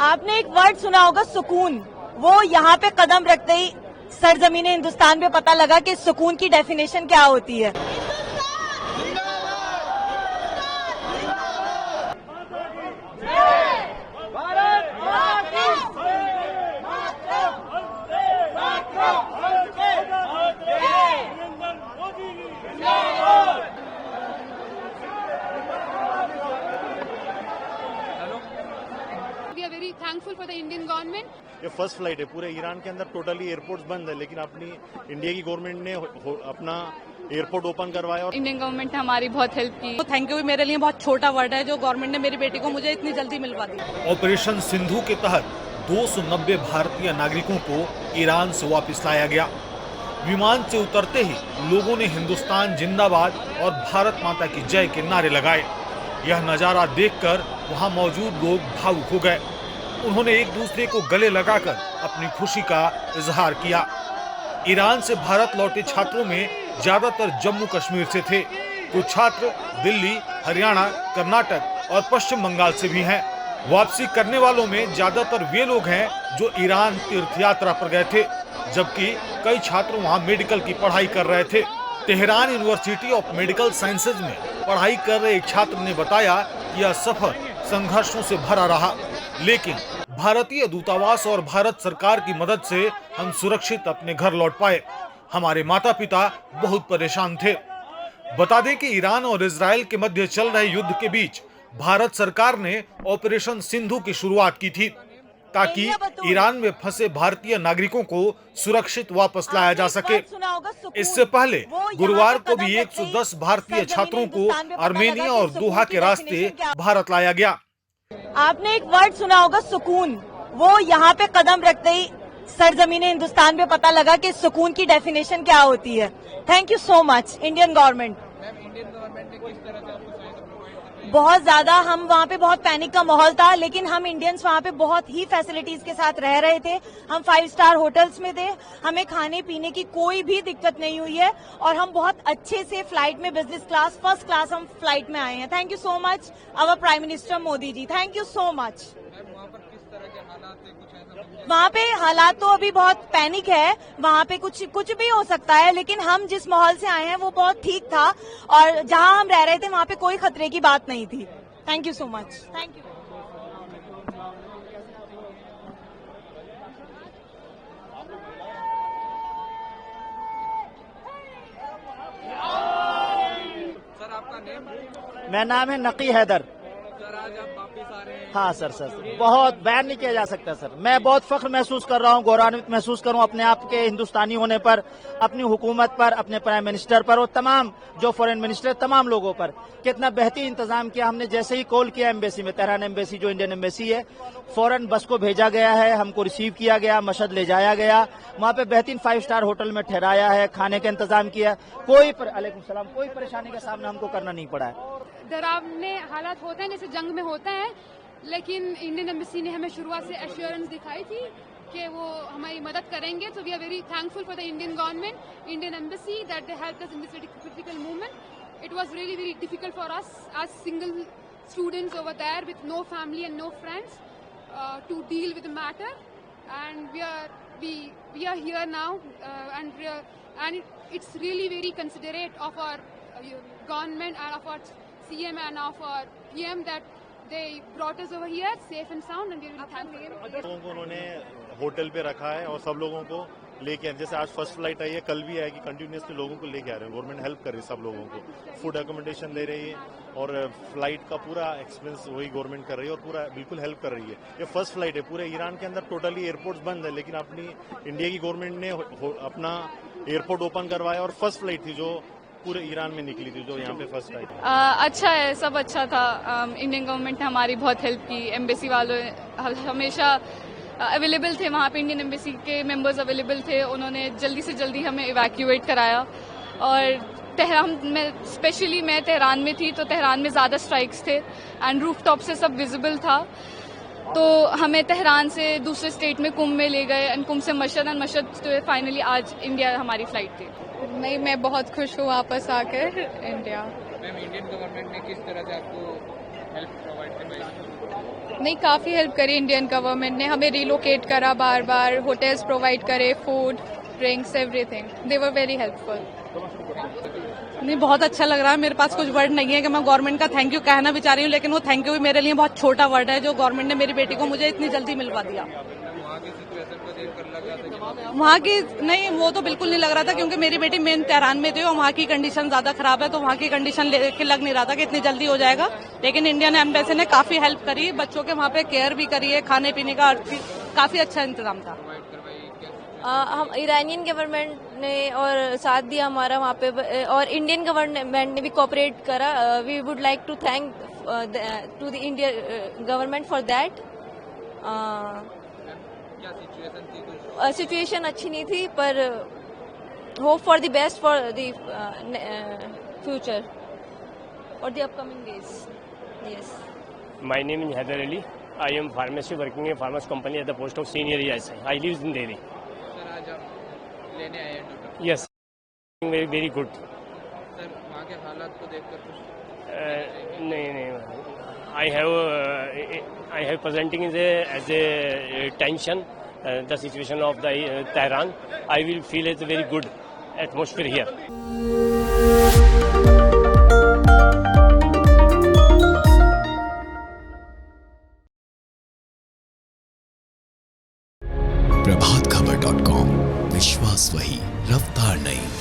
आपने एक वर्ड सुना होगा, सुकून। वो यहाँ पे कदम रखते ही सरजमीन हिंदुस्तान पे पता लगा कि सुकून की डेफिनेशन क्या होती है। We are very thankful for the Indian government. ये फर्स्ट फ्लाइट है पूरे ईरान के अंदर, टोटली एयरपोर्ट्स बंद है, लेकिन अपनी इंडिया की गवर्नमेंट ने अपना एयरपोर्ट ओपन करवाया और इंडियन गवर्नमेंट ने हमारी बहुत हेल्प की। तो थैंक यू भी मेरे लिए बहुत छोटा वर्ड है जो गवर्नमेंट ने मेरी बेटी को मुझे इतनी जल्दी मिलवा दी। ऑपरेशन सिंधु के तहत 290 भारतीय नागरिकों को ईरान से वापस लाया गया। विमान से उतरते ही लोगों ने हिंदुस्तान जिंदाबाद और भारत माता की जय के नारे लगाए। यह नजारा देखकर वहां मौजूद लोग भावुक हो गए। उन्होंने एक दूसरे को गले लगाकर अपनी खुशी का इजहार किया। ईरान से भारत लौटे छात्रों में ज्यादातर जम्मू कश्मीर से थे। कुछ छात्र दिल्ली, हरियाणा, कर्नाटक और पश्चिम बंगाल से भी हैं। वापसी करने वालों में ज्यादातर वे लोग हैं जो ईरान तीर्थ यात्रा पर गए थे, जबकि कई छात्र वहां मेडिकल की पढ़ाई कर रहे थे। Tehran university of medical sciences में पढ़ाई कर रहे एक छात्र ने बताया कि यह सफर संघर्षों से भरा रहा, लेकिन भारतीय दूतावास और भारत सरकार की मदद से हम सुरक्षित अपने घर लौट पाए। हमारे माता पिता बहुत परेशान थे। बता दें कि ईरान और इजराइल के मध्य चल रहे युद्ध के बीच भारत सरकार ने ऑपरेशन सिंधु की शुरुआत की थी, ताकि ईरान में फंसे भारतीय नागरिकों को सुरक्षित वापस लाया जा सके। इससे पहले गुरुवार को भी 110 भारतीय छात्रों को आर्मेनिया और दोहा के रास्ते भारत लाया गया। आपने एक वर्ड सुना होगा, सुकून। वो यहाँ पे कदम रखते ही सरजमीन हिंदुस्तान पे पता लगा कि सुकून की डेफिनेशन क्या होती है। Thank you so much Indian government. बहुत ज्यादा हम वहाँ पे बहुत पैनिक का माहौल था, लेकिन हम इंडियंस वहाँ पे बहुत ही फैसिलिटीज के साथ रह रहे थे। हम 5 स्टार होटल्स में थे, हमें खाने पीने की कोई भी दिक्कत नहीं हुई है और हम बहुत अच्छे से फ्लाइट में बिजनेस क्लास, फर्स्ट क्लास हम फ्लाइट में आए हैं। Thank you so much our prime minister Modi ji, thank you so much. वहाँ पे हालात तो अभी बहुत पैनिक है, वहाँ पे कुछ भी हो सकता है, लेकिन हम जिस माहौल से आए हैं वो बहुत ठीक था और जहाँ हम रह रहे थे वहाँ पे कोई खतरे की बात नहीं थी। Thank you so much. Thank you. Sir आपका नेम? मेरा नाम है नकी हैदर। सर आज आप वापिस आ रहे हैं? हाँ सर, बहुत बयान नहीं किया जा सकता सर। मैं बहुत फख्र महसूस कर रहा हूँ, गौरवान्वित महसूस कर रहा हूँ अपने आप के हिंदुस्तानी होने पर, अपनी हुकूमत पर, अपने प्राइम मिनिस्टर पर और तमाम जो फॉरेन मिनिस्टर, तमाम लोगों पर। कितना बेहतरीन इंतजाम किया हमने। जैसे ही कॉल किया एम्बेसी में, तेहरान एम्बेसी जो इंडियन एम्बेसी है, फौरन बस को भेजा गया है, हमको रिसीव किया गया, मशहद ले जाया गया, वहाँ पे बेहतरीन 5 स्टार होटल में ठहराया है, खाने का इंतजाम किया। कोई परेशानी का सामना हमको करना नहीं पड़ा है। डरावने हालात होते हैं जैसे जंग में होता है, लेकिन इंडियन एम्बेसी ने हमें शुरुआत से एश्योरेंस दिखाई थी कि वो हमारी मदद करेंगे। So we are very thankful for the Indian government, Indian embassy, that they helped us in this critical movement. It was really very difficult for us as single students over there with no family and no friends to deal with the matter, and we are here now, and it's really very considerate of our government and of our CM and of our PM that they brought us over here safe and sound, and we are really thankful. लोगों को उन्होंने hotel पे रखा है और सब लोगों को लेके आए। जैसे आज फर्स्ट फ्लाइट आई है, कल भी आएगी, कंटिन्यूसली लोगों को लेके आ रहे हैं। गवर्नमेंट हेल्प कर रही है सब लोगों को, फूड एकोमोडेशन दे रही है और फ्लाइट का पूरा एक्सपेंस वही गवर्नमेंट कर रही है और पूरा बिल्कुल हेल्प कर रही है। ये फर्स्ट फ्लाइट है पूरे ईरान के अंदर, टोटली एयरपोर्ट्स बंद है, लेकिन अपनी इंडिया की गवर्नमेंट ने अपना एयरपोर्ट ओपन करवाया और फर्स्ट फ्लाइट थी जो पूरे ईरान में निकली थी, जो यहाँ पे फर्स्ट आई थी। अच्छा है, सब अच्छा था। इंडियन गवर्नमेंट ने हमारी बहुत हेल्प की। एम्बेसी वालों हमेशा अवेलेबल थे वहाँ पे, इंडियन एम्बेसी के मेंबर्स अवेलेबल थे, उन्होंने जल्दी से जल्दी हमें इवैक्यूएट कराया। और तेहरान में, स्पेशली मैं तेहरान में थी, तो तेहरान में ज़्यादा स्ट्राइक्स थे एंड रूफ टॉप से सब विजिबल था, तो हमें तेहरान से दूसरे स्टेट में कुंभ में ले गए एंड कुंभ से मशहद, एंड मशहद तो फाइनली आज इंडिया हमारी फ्लाइट थी। मैं बहुत खुश हूँ वापस आकर इंडिया। मैम, इंडियन गवर्नमेंट ने किस तरह से आपको हेल्प प्रोवाइड करवाई? नहीं, काफ़ी हेल्प करी इंडियन गवर्नमेंट ने, हमें रिलोकेट करा बार बार, होटल्स प्रोवाइड करे, food drinks everything, they were very helpful. नहीं, बहुत अच्छा लग रहा है। मेरे पास कुछ वर्ड नहीं है कि मैं गवर्नमेंट का थैंक यू कहना भी चाह रही हूँ, लेकिन वो थैंक यू भी मेरे लिए बहुत छोटा वर्ड है जो गवर्नमेंट ने मेरी बेटी को मुझे इतनी जल्दी मिलवा दिया। वहाँ की नहीं, वो तो बिल्कुल नहीं लग रहा था क्योंकि मेरी बेटी मेन तेहरान में थी और वहाँ की कंडीशन ज्यादा खराब है, तो वहाँ की कंडीशन लेके लग नहीं रहा था कि इतनी जल्दी हो जाएगा। लेकिन इंडियन एम्बेसी ने काफी हेल्प करी, बच्चों के वहाँ पे केयर भी करी है, खाने पीने का काफी अच्छा इंतजाम था। हम ईरानियन गवर्नमेंट ने और साथ दिया हमारा वहाँ पे, और इंडियन गवर्नमेंट ने भी कोऑपरेट करा। We would like to thank to the Indian government for that. Situation अच्छी नहीं थी, पर hope for the best for the future और the upcoming days. Yes, my name is Haidar Ali. I am pharmacy working in pharma's company at the post of senior ESI. I live in Delhi. Sir आज आप लेने आए हैं doctor? Yes, very very good. Sir वहाँ के हालात को देखकर कुछ नहीं, I have presenting as a tension the situation of the Tehran. I will feel it's a very good atmosphere here. प्रभातखबर.com, विश्वास वही, रफ्तार नहीं।